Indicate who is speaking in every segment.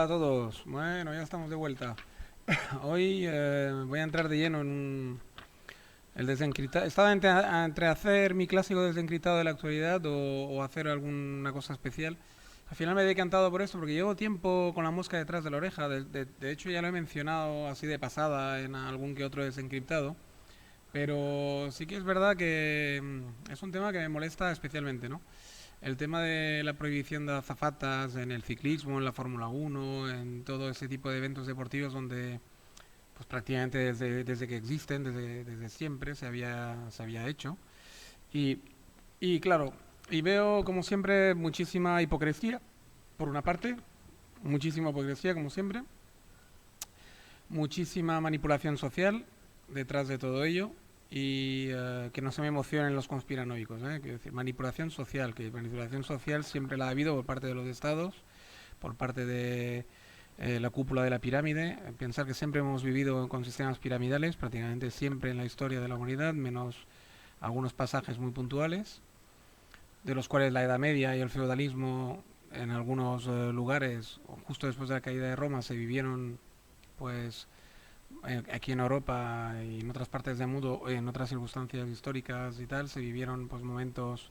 Speaker 1: Hola a todos. Bueno, ya estamos de vuelta. Hoy voy a entrar de lleno en el desencriptado. Estaba entre hacer mi clásico desencriptado de la actualidad o hacer alguna cosa especial. Al final me he decantado por esto porque llevo tiempo con la mosca detrás de la oreja. De hecho, ya lo he mencionado así de pasada en algún que otro desencriptado. Pero sí que es verdad que es un tema que me molesta especialmente, ¿no? El tema de la prohibición de azafatas en el ciclismo, en la Fórmula Uno, en todo ese tipo de eventos deportivos donde pues prácticamente desde que existen, desde siempre se había hecho. Y, y claro, y veo como siempre muchísima hipocresía, por una parte, muchísima hipocresía como siempre, muchísima manipulación social detrás de todo ello y que no se me emocionen los conspiranoicos, ¿eh? Quiero decir, manipulación social, que manipulación social siempre la ha habido por parte de los estados, por parte de la cúpula de la pirámide. Pensar que siempre hemos vivido con sistemas piramidales, prácticamente siempre en la historia de la humanidad, menos algunos pasajes muy puntuales, de los cuales la Edad Media y el feudalismo en algunos lugares, justo después de la caída de Roma, se vivieron pues aquí en Europa y en otras partes del mundo, en otras circunstancias históricas y tal, se vivieron pues momentos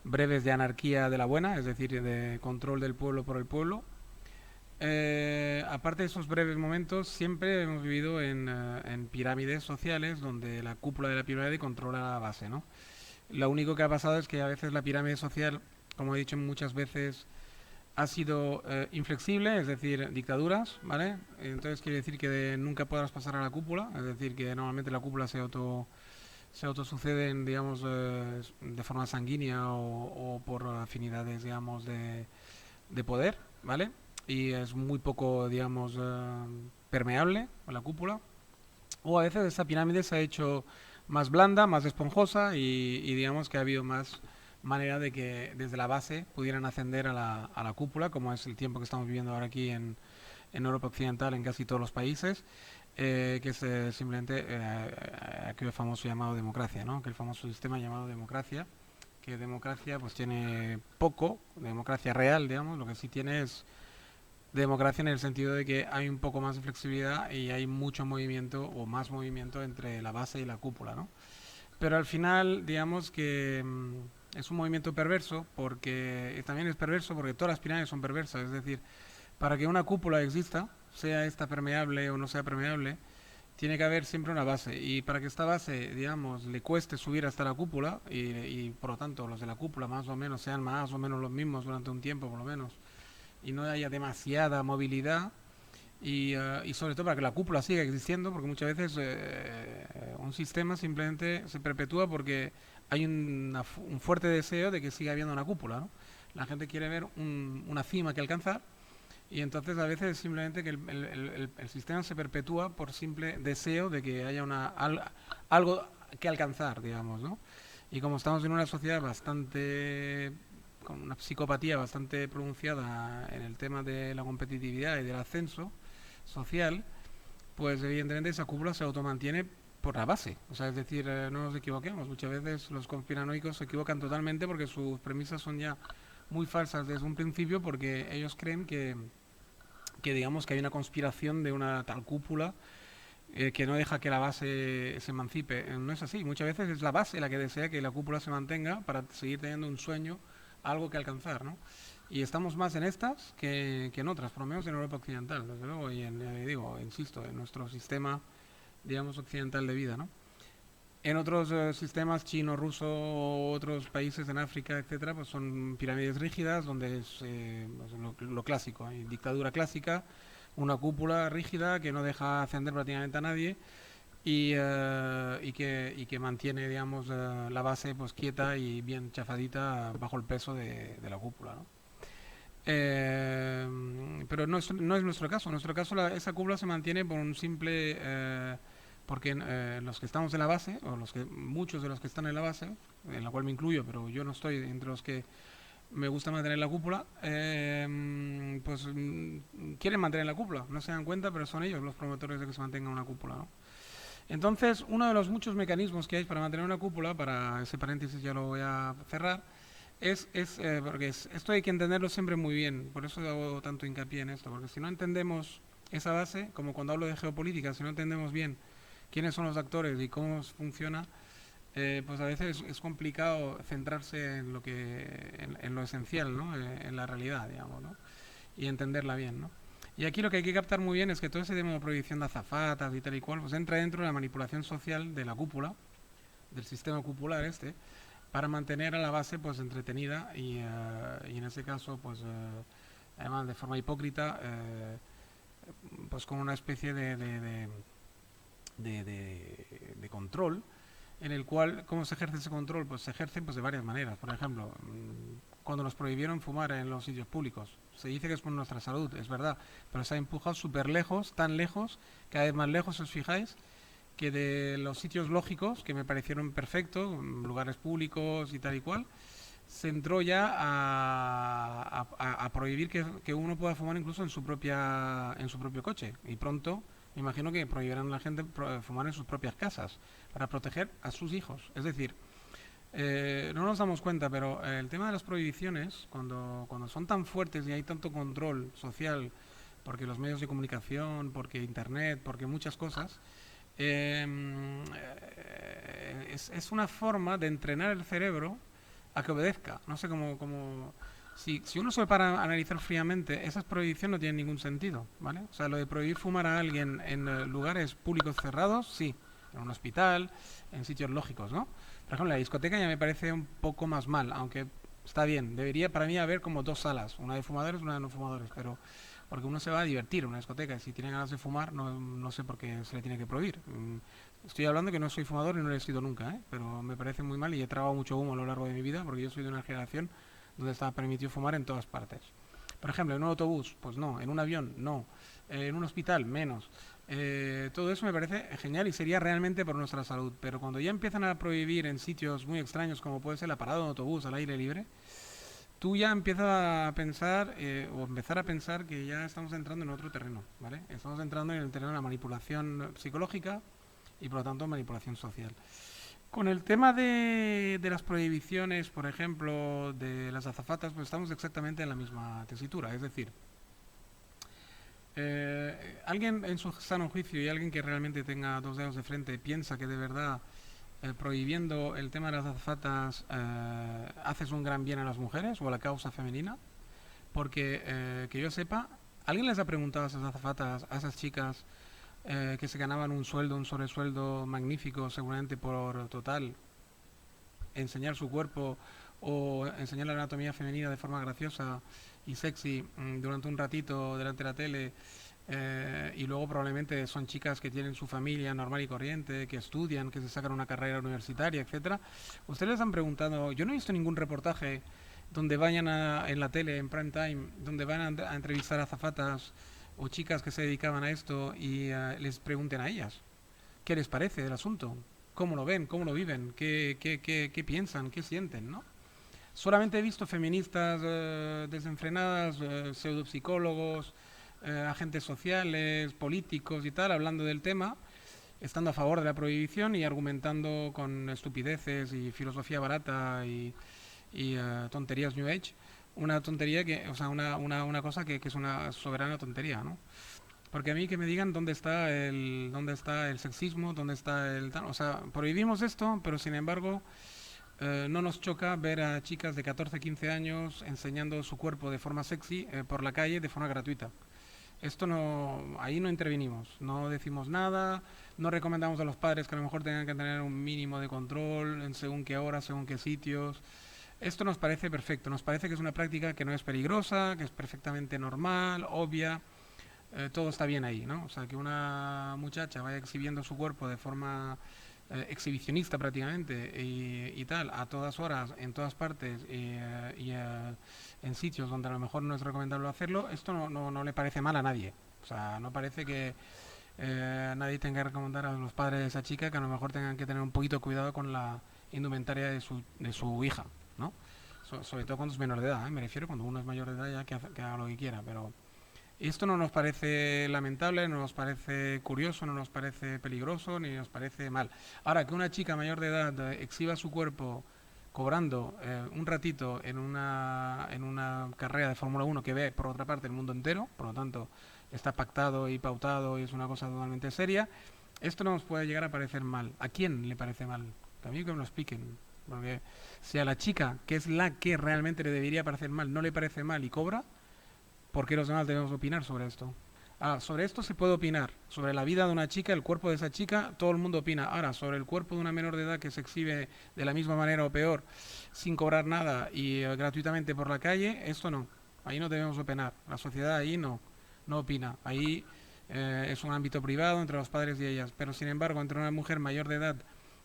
Speaker 1: breves de anarquía de la buena, es decir, de control del pueblo por el pueblo. Aparte de esos breves momentos, siempre hemos vivido en pirámides sociales donde la cúpula de la pirámide controla la base, ¿no? Lo único que ha pasado es que a veces la pirámide social, como he dicho muchas veces, ha sido inflexible, es decir, dictaduras, ¿vale? Entonces quiere decir que nunca podrás pasar a la cúpula, es decir, que normalmente la cúpula se autosuceden, digamos, de forma sanguínea o por afinidades, digamos, de poder, ¿vale? Y es muy poco, digamos, permeable la cúpula. O a veces esa pirámide se ha hecho más blanda, más esponjosa y digamos que ha habido más manera de que desde la base pudieran ascender a la cúpula, como es el tiempo que estamos viviendo ahora aquí en Europa Occidental, en casi todos los países, que es simplemente aquel famoso llamado democracia, ¿no? Aquel famoso sistema llamado democracia, que democracia pues tiene poco, democracia real, digamos, lo que sí tiene es democracia en el sentido de que hay un poco más de flexibilidad y hay mucho movimiento o más movimiento entre la base y la cúpula, ¿no? Pero al final, digamos que es un movimiento perverso porque también es perverso porque todas las pirámides son perversas, es decir, para que una cúpula exista, sea esta permeable o no sea permeable, tiene que haber siempre una base y para que esta base, digamos, le cueste subir hasta la cúpula y por lo tanto los de la cúpula más o menos sean más o menos los mismos durante un tiempo por lo menos y no haya demasiada movilidad y sobre todo para que la cúpula siga existiendo, porque muchas veces un sistema simplemente se perpetúa porque hay un fuerte deseo de que siga habiendo una cúpula, ¿no? La gente quiere ver una cima que alcanzar y entonces a veces simplemente que el sistema se perpetúa por simple deseo de que haya algo que alcanzar, digamos, ¿no? Y como estamos en una sociedad bastante con una psicopatía bastante pronunciada en el tema de la competitividad y del ascenso social, pues evidentemente esa cúpula se automantiene por la base. O sea, es decir, no nos equivoquemos. Muchas veces los conspiranoicos se equivocan totalmente porque sus premisas son ya muy falsas desde un principio porque ellos creen que digamos que hay una conspiración de una tal cúpula que no deja que la base se emancipe. No es así. Muchas veces es la base la que desea que la cúpula se mantenga para seguir teniendo un sueño, algo que alcanzar, ¿no? Y estamos más en estas que en otras, por lo menos en Europa Occidental, desde luego, y digo, insisto, en nuestro sistema, digamos, occidental de vida, ¿no? En otros sistemas, chino, ruso, o otros países en África, etcétera, pues son pirámides rígidas, donde es pues lo clásico, hay dictadura clásica, una cúpula rígida que no deja ascender prácticamente a nadie y que mantiene, digamos, la base pues quieta y bien chafadita bajo el peso de la cúpula, ¿no? Pero no es nuestro caso. En nuestro caso esa cúpula se mantiene por un simple... porque los que estamos en la base, o muchos de los que están en la base, en la cual me incluyo, pero yo no estoy entre los que me gusta mantener la cúpula, pues quieren mantener la cúpula. No se dan cuenta, pero son ellos los promotores de que se mantenga una cúpula, ¿no? Entonces, uno de los muchos mecanismos que hay para mantener una cúpula, para ese paréntesis ya lo voy a cerrar, Porque esto hay que entenderlo siempre muy bien, por eso hago tanto hincapié en esto, porque si no entendemos esa base, como cuando hablo de geopolítica, si no entendemos bien quiénes son los actores y cómo funciona, pues a veces es complicado centrarse en en lo esencial, ¿no? En la realidad, digamos, ¿no? Y entenderla bien, ¿no? Y aquí lo que hay que captar muy bien es que todo ese tema de prohibición de azafatas y tal y cual, pues entra dentro de la manipulación social de la cúpula, del sistema cupular este, para mantener a la base pues entretenida y en ese caso pues además de forma hipócrita pues con una especie de control en el cual, ¿cómo se ejerce ese control? Pues se ejerce pues, de varias maneras. Por ejemplo, cuando nos prohibieron fumar en los sitios públicos, se dice que es por nuestra salud, es verdad, pero se ha empujado súper lejos, tan lejos, cada vez más lejos, si os fijáis, que de los sitios lógicos, que me parecieron perfectos, lugares públicos y tal y cual, se entró ya a prohibir que uno pueda fumar incluso en su propio coche. Y pronto, me imagino que prohibirán a la gente fumar en sus propias casas para proteger a sus hijos. Es decir, no nos damos cuenta, pero el tema de las prohibiciones, cuando son tan fuertes y hay tanto control social, porque los medios de comunicación, porque Internet, porque muchas cosas, es una forma de entrenar el cerebro a que obedezca. No sé cómo si uno se para analizar fríamente, esas prohibiciones no tienen ningún sentido, ¿vale? O sea, lo de prohibir fumar a alguien en lugares públicos cerrados, sí, en un hospital, en sitios lógicos, ¿no? Por ejemplo, la discoteca ya me parece un poco más mal, aunque está bien. Debería para mí haber como dos salas, una de fumadores y una de no fumadores, pero porque uno se va a divertir en una discoteca y si tiene ganas de fumar no sé por qué se le tiene que prohibir. Estoy hablando que no soy fumador y no lo he sido nunca, ¿eh? Pero me parece muy mal y he tragado mucho humo a lo largo de mi vida porque yo soy de una generación donde estaba permitido fumar en todas partes. Por ejemplo, en un autobús, pues no, en un avión, no, en un hospital, menos. Todo eso me parece genial y sería realmente por nuestra salud, pero cuando ya empiezan a prohibir en sitios muy extraños como puede ser la parada de un autobús al aire libre, tú ya empiezas a pensar o empezar a pensar que ya estamos entrando en otro terreno, ¿vale? Estamos entrando en el terreno de la manipulación psicológica y por lo tanto manipulación social. Con el tema de las prohibiciones, por ejemplo, de las azafatas, pues estamos exactamente en la misma tesitura. Es decir, alguien en su sano juicio y alguien que realmente tenga dos dedos de frente piensa que de verdad prohibiendo el tema de las azafatas haces un gran bien a las mujeres o a la causa femenina. Porque que yo sepa, ¿alguien les ha preguntado a esas azafatas, a esas chicas que se ganaban un sobresueldo magnífico seguramente por total enseñar su cuerpo o enseñar la anatomía femenina de forma graciosa y sexy durante un ratito delante de la tele y luego probablemente son chicas que tienen su familia normal y corriente, que estudian, que se sacan una carrera universitaria, etcétera? Ustedes les han preguntado, yo no he visto ningún reportaje donde vayan en la tele, en prime time, donde van a entrevistar a azafatas o chicas que se dedicaban a esto y les pregunten a ellas qué les parece del asunto, cómo lo ven, cómo lo viven, qué piensan, qué sienten, ¿no? Solamente he visto feministas desenfrenadas, pseudopsicólogos, agentes sociales, políticos y tal, hablando del tema, estando a favor de la prohibición y argumentando con estupideces y filosofía barata y tonterías New Age, una tontería que, o sea, una cosa que es una soberana tontería, ¿no? Porque a mí que me digan dónde está el sexismo, dónde está el tal, o sea, prohibimos esto, pero sin embargo no nos choca ver a chicas de 14, 15 años enseñando su cuerpo de forma sexy por la calle de forma gratuita. Esto no, ahí no intervinimos, no decimos nada, no recomendamos a los padres que a lo mejor tengan que tener un mínimo de control en según qué horas, según qué sitios. Esto nos parece perfecto, nos parece que es una práctica que no es peligrosa, que es perfectamente normal, obvia, todo está bien ahí, ¿no? O sea, que una muchacha vaya exhibiendo su cuerpo de forma exhibicionista prácticamente y tal, a todas horas, en todas partes en sitios donde a lo mejor no es recomendable hacerlo, esto no le parece mal a nadie. O sea, no parece que nadie tenga que recomendar a los padres de esa chica que a lo mejor tengan que tener un poquito de cuidado con la indumentaria de su hija, ¿no? Sobre todo cuando es menor de edad, ¿eh? Me refiero cuando uno es mayor de edad ya que haga lo que quiera, pero esto no nos parece lamentable, no nos parece curioso, no nos parece peligroso, ni nos parece mal. Ahora, que una chica mayor de edad exhiba su cuerpo cobrando un ratito en una carrera de Fórmula 1 que ve, por otra parte, el mundo entero, por lo tanto, está pactado y pautado y es una cosa totalmente seria, esto no nos puede llegar a parecer mal. ¿A quién le parece mal? A mí que me lo expliquen. Porque si a la chica, que es la que realmente le debería parecer mal, no le parece mal y cobra, ¿por qué los demás debemos opinar sobre esto? Sobre esto se puede opinar. Sobre la vida de una chica, el cuerpo de esa chica, todo el mundo opina. Ahora, sobre el cuerpo de una menor de edad que se exhibe de la misma manera o peor, sin cobrar nada y gratuitamente por la calle, esto no. Ahí no debemos opinar. La sociedad ahí no opina. Ahí es un ámbito privado entre los padres y ellas. Pero sin embargo, entre una mujer mayor de edad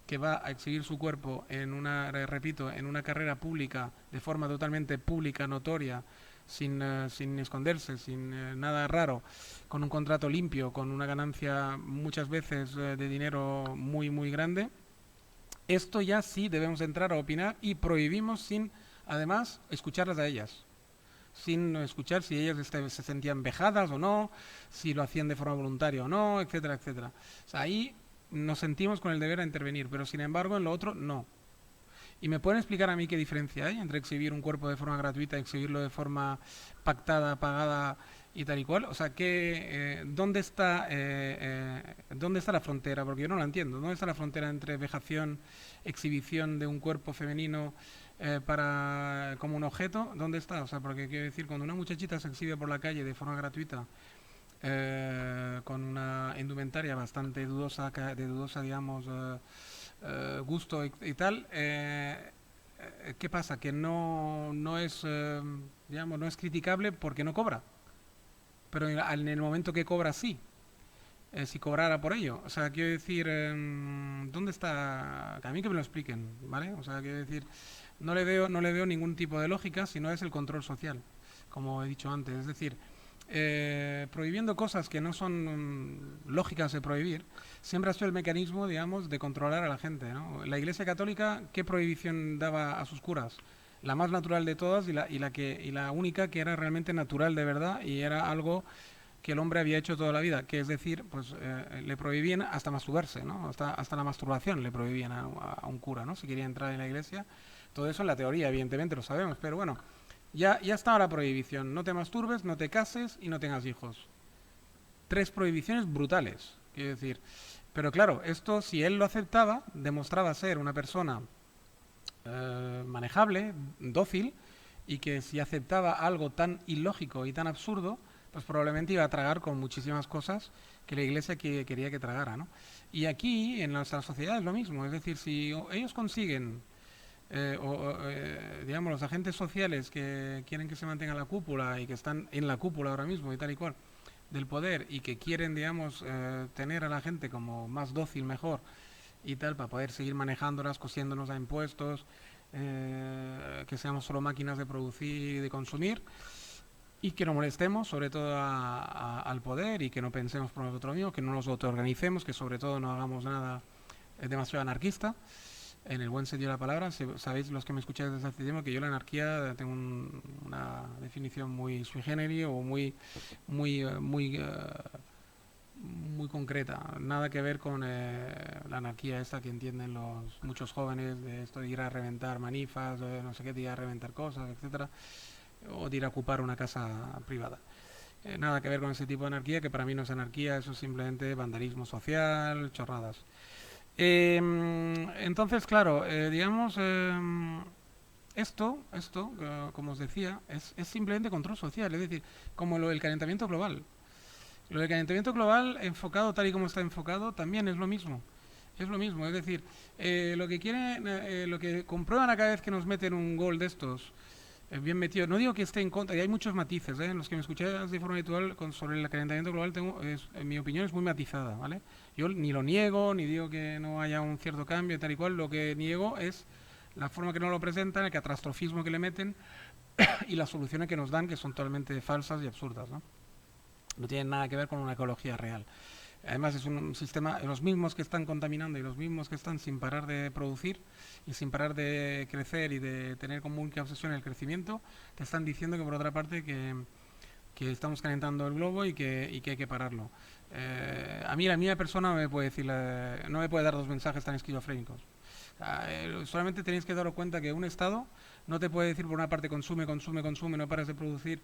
Speaker 1: que va a exhibir su cuerpo en una, repito, en una carrera pública, de forma totalmente pública, notoria, sin esconderse, sin nada raro, con un contrato limpio, con una ganancia muchas veces de dinero muy grande, esto ya sí debemos entrar a opinar y prohibimos sin, además, escucharlas a ellas. Sin escuchar si ellas se sentían vejadas o no, si lo hacían de forma voluntaria o no, etcétera, etcétera. O sea, ahí nos sentimos con el deber a intervenir, pero sin embargo en lo otro no. ¿Y me pueden explicar a mí qué diferencia hay entre exhibir un cuerpo de forma gratuita y exhibirlo de forma pactada, pagada y tal y cual? O sea, ¿dónde está la frontera? Porque yo no la entiendo. ¿Dónde está la frontera entre vejación, exhibición de un cuerpo femenino como un objeto? ¿Dónde está? O sea, porque quiero decir, cuando una muchachita se exhibe por la calle de forma gratuita, con una indumentaria bastante dudosa, de dudosa, digamos, gusto y tal, ¿qué pasa? Que no es, digamos, no es criticable porque no cobra, pero en el momento que cobra sí, si cobrara por ello. O sea, quiero decir, ¿dónde está? A mí que me lo expliquen, ¿vale? O sea, quiero decir, no le veo ningún tipo de lógica si no es el control social, como he dicho antes. Es decir, prohibiendo cosas que no son lógicas de prohibir, siempre ha sido el mecanismo, digamos, de controlar a la gente, ¿no? La Iglesia Católica, ¿qué prohibición daba a sus curas? La más natural de todas y la única que era realmente natural de verdad y era algo que el hombre había hecho toda la vida, que es decir, pues le prohibían hasta masturbarse, ¿no? Hasta la masturbación le prohibían a un cura, ¿no? Si quería entrar en la iglesia. Todo eso en la teoría, evidentemente, lo sabemos, pero bueno, ya estaba la prohibición. No te masturbes, no te cases y no tengas hijos. Tres prohibiciones brutales, quiero decir. Pero claro, esto, si él lo aceptaba, demostraba ser una persona manejable, dócil, y que si aceptaba algo tan ilógico y tan absurdo, pues probablemente iba a tragar con muchísimas cosas que la iglesia quería que tragara, ¿no? Y aquí, en nuestra sociedad, es lo mismo. Es decir, si ellos consiguen digamos, los agentes sociales que quieren que se mantenga la cúpula y que están en la cúpula ahora mismo y tal y cual del poder y que quieren, digamos, tener a la gente como más dócil, mejor y tal, para poder seguir manejándolas, cosiéndonos a impuestos, que seamos solo máquinas de producir y de consumir y que no molestemos sobre todo al poder y que no pensemos por nosotros mismos, que no nos autoorganicemos, que sobre todo no hagamos nada demasiado anarquista en el buen sentido de la palabra. Sabéis los que me escucháis desde hace tiempo que yo la anarquía tengo una definición muy sui generis o muy concreta, nada que ver con la anarquía esta que entienden los muchos jóvenes de esto de ir a reventar manifas, de no sé qué, de ir a reventar cosas, etcétera, o de ir a ocupar una casa privada. Nada que ver con ese tipo de anarquía, que para mí no es anarquía, eso es simplemente vandalismo social, chorradas. Entonces, claro, digamos, esto como os decía, es simplemente control social, es decir, como el calentamiento global. Lo del calentamiento global, enfocado tal y como está enfocado, también es lo mismo. Es lo mismo, es decir, lo que quieren, lo que comprueban a cada vez que nos meten un gol de estos, bien metido. No digo que esté en contra, y hay muchos matices, en los que me escucháis de forma habitual sobre el calentamiento global, mi opinión es muy matizada, ¿vale? Yo ni lo niego, ni digo que no haya un cierto cambio, tal y cual. Lo que niego es la forma que nos lo presentan, el catastrofismo que le meten y las soluciones que nos dan, que son totalmente falsas y absurdas, ¿no? No tienen nada que ver con una ecología real. Además es un sistema, los mismos que están contaminando y los mismos que están sin parar de producir y sin parar de crecer y de tener como única obsesión el crecimiento, te están diciendo que por otra parte que estamos calentando el globo y que hay que pararlo. A mí la misma persona no me puede decir, no me puede dar dos mensajes tan esquizofrénicos. Solamente tenéis que daros cuenta que un Estado no te puede decir por una parte consume, consume, consume, no pares de producir,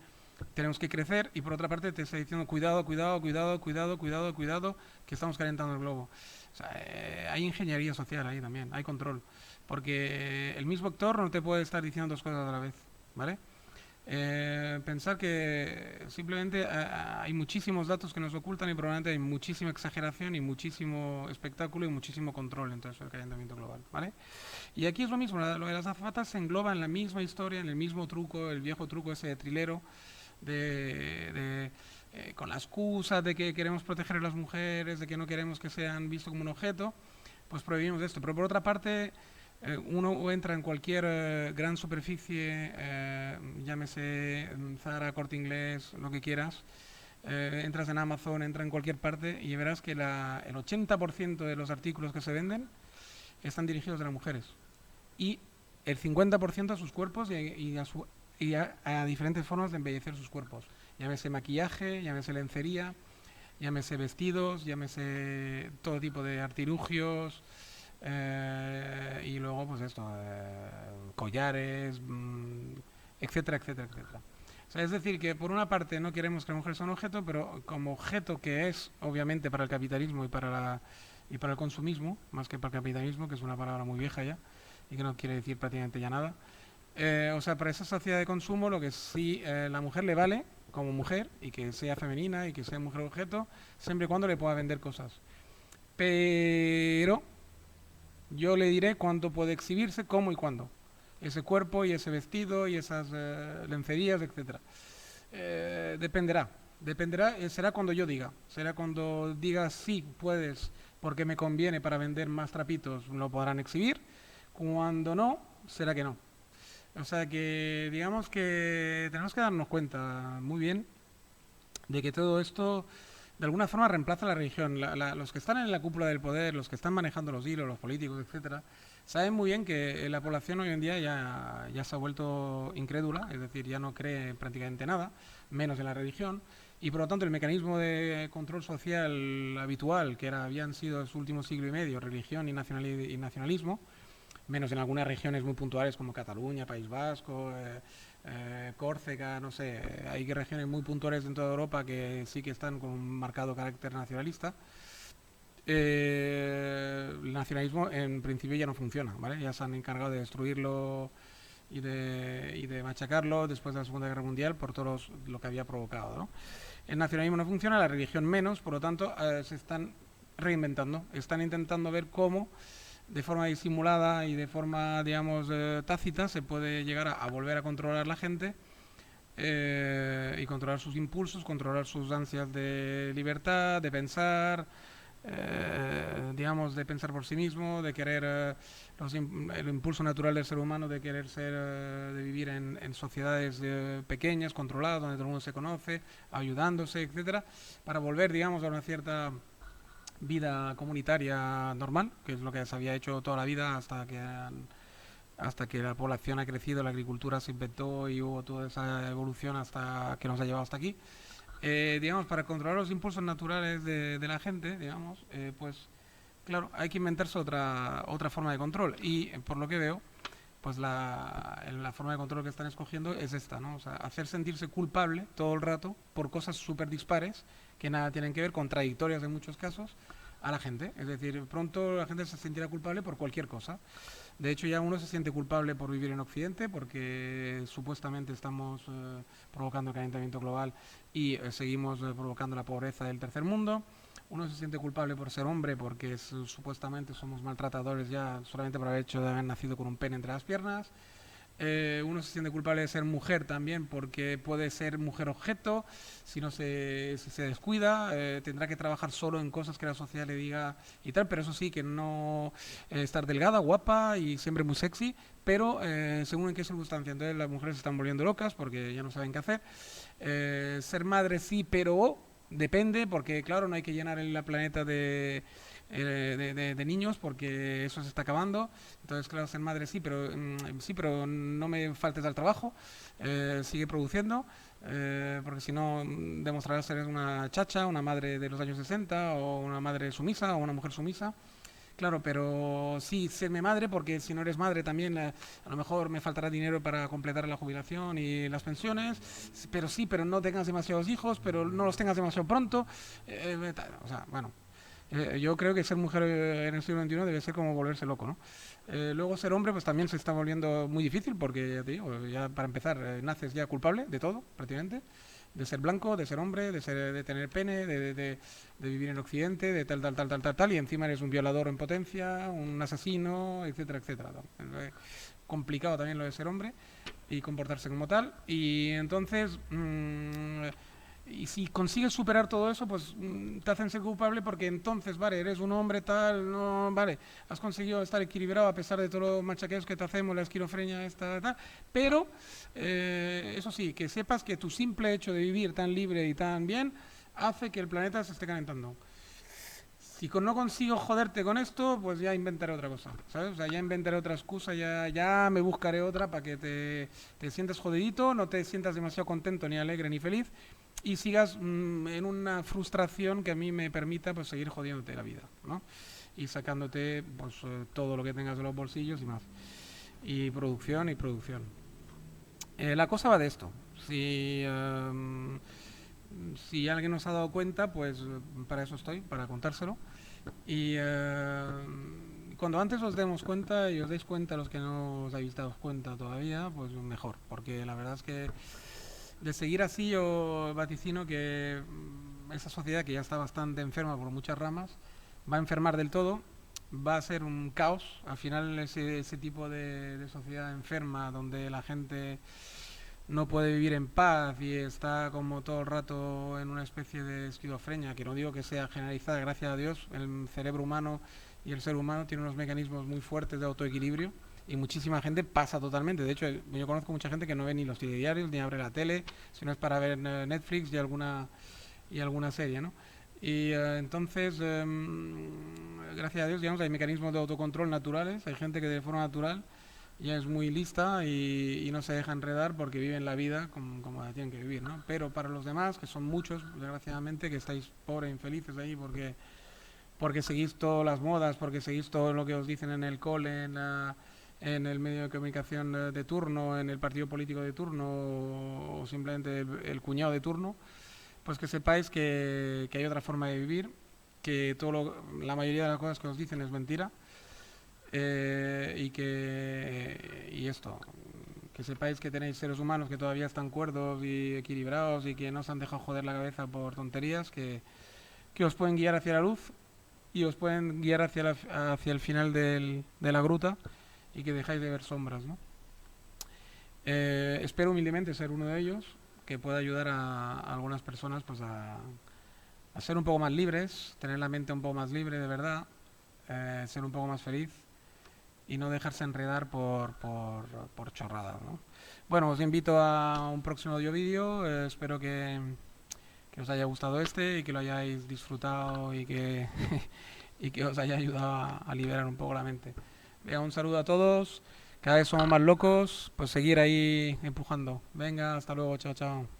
Speaker 1: tenemos que crecer, y por otra parte te está diciendo cuidado, cuidado, cuidado, cuidado, cuidado, cuidado, que estamos calentando el globo. O sea, hay ingeniería social ahí también, hay control, porque el mismo actor no te puede estar diciendo dos cosas a la vez, ¿vale? Pensar que simplemente hay muchísimos datos que nos ocultan y probablemente hay muchísima exageración y muchísimo espectáculo y muchísimo control en todo eso del calentamiento global, ¿vale? Y aquí es lo mismo, lo de las azafatas se engloba en la misma historia, en el mismo truco, el viejo truco ese de trilero, con la excusa de que queremos proteger a las mujeres, de que no queremos que sean vistos como un objeto, pues prohibimos esto. Pero por otra parte, uno entra en cualquier gran superficie, llámese Zara, Corte Inglés, lo que quieras, entras en Amazon, entra en cualquier parte y verás que el 80% de los artículos que se venden están dirigidos a las mujeres y el 50% a sus cuerpos y a diferentes formas de embellecer sus cuerpos. Llámese maquillaje, llámese lencería, llámese vestidos, llámese todo tipo de artilugios, y luego pues esto, collares, etcétera, etcétera, etcétera. O sea, es decir, que por una parte no queremos que la mujer sea un objeto, pero como objeto que es, obviamente, para el capitalismo y para el consumismo, más que para el capitalismo, que es una palabra muy vieja ya, y que no quiere decir prácticamente ya nada. O sea, para esa sociedad de consumo, lo que sí la mujer le vale como mujer, y que sea femenina y que sea mujer objeto, siempre y cuando le pueda vender cosas. Pero yo le diré cuánto puede exhibirse, cómo y cuándo. Ese cuerpo y ese vestido y esas lencerías, etcétera. Dependerá, será cuando yo diga. Será cuando diga sí, puedes, porque me conviene para vender más trapitos, lo podrán exhibir. Cuando no, será que no. O sea que digamos que tenemos que darnos cuenta muy bien de que todo esto de alguna forma reemplaza la religión. Los que están en la cúpula del poder, los que están manejando los hilos, los políticos, etcétera, saben muy bien que la población hoy en día ya se ha vuelto incrédula, es decir, ya no cree prácticamente nada, menos en la religión, y por lo tanto el mecanismo de control social habitual, que habían sido su último siglo y medio, religión y nacionalismo, menos en algunas regiones muy puntuales como Cataluña, País Vasco, Córcega, no sé, hay regiones muy puntuales dentro de Europa que sí que están con un marcado carácter nacionalista. El nacionalismo en principio ya no funciona, ¿vale? Ya se han encargado de destruirlo y de machacarlo después de la Segunda Guerra Mundial por todo lo que había provocado, ¿no? El nacionalismo no funciona, la religión menos, por lo tanto se están reinventando, están intentando ver cómo de forma disimulada y de forma, digamos, tácita se puede llegar a volver a controlar la gente, y controlar sus impulsos, controlar sus ansias de libertad, de pensar, digamos, de pensar por sí mismo, de querer, el impulso natural del ser humano de querer de vivir en sociedades pequeñas, controladas, donde todo el mundo se conoce, ayudándose, etcétera, para volver, digamos, a una cierta vida comunitaria normal, que es lo que se había hecho toda la vida hasta que la población ha crecido, la agricultura se inventó y hubo toda esa evolución hasta que nos ha llevado hasta aquí. Digamos, para controlar los impulsos naturales de la gente, digamos, pues claro, hay que inventarse otra forma de control. Y por lo que veo, pues la forma de control que están escogiendo es esta, ¿no? O sea, hacer sentirse culpable todo el rato por cosas súper dispares que nada tienen que ver, contradictorias en muchos casos, a la gente. Es decir, pronto la gente se sentirá culpable por cualquier cosa. De hecho, ya uno se siente culpable por vivir en Occidente porque supuestamente estamos provocando el calentamiento global y seguimos provocando la pobreza del tercer mundo. Uno se siente culpable por ser hombre porque supuestamente somos maltratadores ya solamente por el hecho de haber nacido con un pene entre las piernas. Uno se siente culpable de ser mujer también porque puede ser mujer objeto, si se descuida, tendrá que trabajar solo en cosas que la sociedad le diga y tal, pero eso sí, que no estar delgada, guapa y siempre muy sexy, pero según en qué circunstancia. Entonces las mujeres se están volviendo locas porque ya no saben qué hacer. Ser madre sí, pero depende, porque claro, no hay que llenar el planeta de niños porque eso se está acabando. Entonces, claro, ser madre sí, pero no me faltes al trabajo, sigue produciendo, porque si no demostrarás ser una chacha, una madre de los años 60 o una madre sumisa o una mujer sumisa, Claro, pero sí, serme madre, porque si no eres madre también a lo mejor me faltará dinero para completar la jubilación y las pensiones, pero sí, pero no tengas demasiados hijos, pero no los tengas demasiado pronto. O sea, bueno, yo creo que ser mujer en el siglo XXI debe ser como volverse loco, ¿no? Luego ser hombre pues también se está volviendo muy difícil porque, ya te digo, ya para empezar, naces ya culpable de todo, prácticamente de ser blanco, de ser hombre, de tener pene, de vivir en Occidente, de tal, tal, tal, tal, tal, tal, y encima eres un violador en potencia, un asesino, etcétera, etcétera. Complicado también lo de ser hombre y comportarse como tal. Y entonces, y si consigues superar todo eso, pues te hacen ser culpable porque entonces, vale, eres un hombre tal, no, vale, has conseguido estar equilibrado a pesar de todos los machaqueos que te hacemos, la esquizofrenia, esta, tal, pero eso sí, que sepas que tu simple hecho de vivir tan libre y tan bien hace que el planeta se esté calentando. Si no consigo joderte con esto, pues ya inventaré otra cosa, ¿sabes? O sea, ya inventaré otra excusa, ya me buscaré otra para que te sientas jodidito, no te sientas demasiado contento, ni alegre, ni feliz, y sigas en una frustración que a mí me permita pues seguir jodiéndote la vida, ¿no? Y sacándote pues todo lo que tengas de los bolsillos y más. Y producción y producción. La cosa va de esto. Si alguien nos ha dado cuenta, pues para eso estoy, para contárselo. Y cuando antes os demos cuenta y os deis cuenta los que no os habéis dado cuenta todavía, pues mejor. Porque la verdad es que de seguir así yo vaticino que esa sociedad que ya está bastante enferma por muchas ramas, va a enfermar del todo, va a ser un caos. Al final ese tipo de sociedad enferma donde la gente no puede vivir en paz y está como todo el rato en una especie de esquizofrenia, que no digo que sea generalizada, gracias a Dios, el cerebro humano y el ser humano tiene unos mecanismos muy fuertes de autoequilibrio y muchísima gente pasa totalmente. De hecho, yo conozco mucha gente que no ve ni los telediarios ni abre la tele, sino es para ver Netflix y alguna serie, ¿no? Y entonces, gracias a Dios, digamos, hay mecanismos de autocontrol naturales, hay gente que de forma natural ya es muy lista y no se deja enredar porque viven la vida como la tienen que vivir, ¿no? Pero para los demás, que son muchos, desgraciadamente, que estáis pobres e infelices ahí porque seguís todas las modas, porque seguís todo lo que os dicen en el cole, en el medio de comunicación de turno, en el partido político de turno o simplemente el cuñado de turno, pues que sepáis que hay otra forma de vivir, que la mayoría de las cosas que os dicen es mentira y esto, que sepáis que tenéis seres humanos que todavía están cuerdos y equilibrados y que no se han dejado joder la cabeza por tonterías, que os pueden guiar hacia la luz y os pueden guiar hacia el final de la gruta y que dejáis de ver sombras, ¿no? Espero humildemente ser uno de ellos, que pueda ayudar a algunas personas pues a ser un poco más libres, tener la mente un poco más libre de verdad, ser un poco más feliz y no dejarse enredar por chorradas, ¿no? Bueno, os invito a un próximo audio vídeo, espero que os haya gustado este y que lo hayáis disfrutado y que os haya ayudado a liberar un poco la mente. Venga, un saludo a todos, cada vez somos más locos, pues seguir ahí empujando. Venga, hasta luego, chao, chao.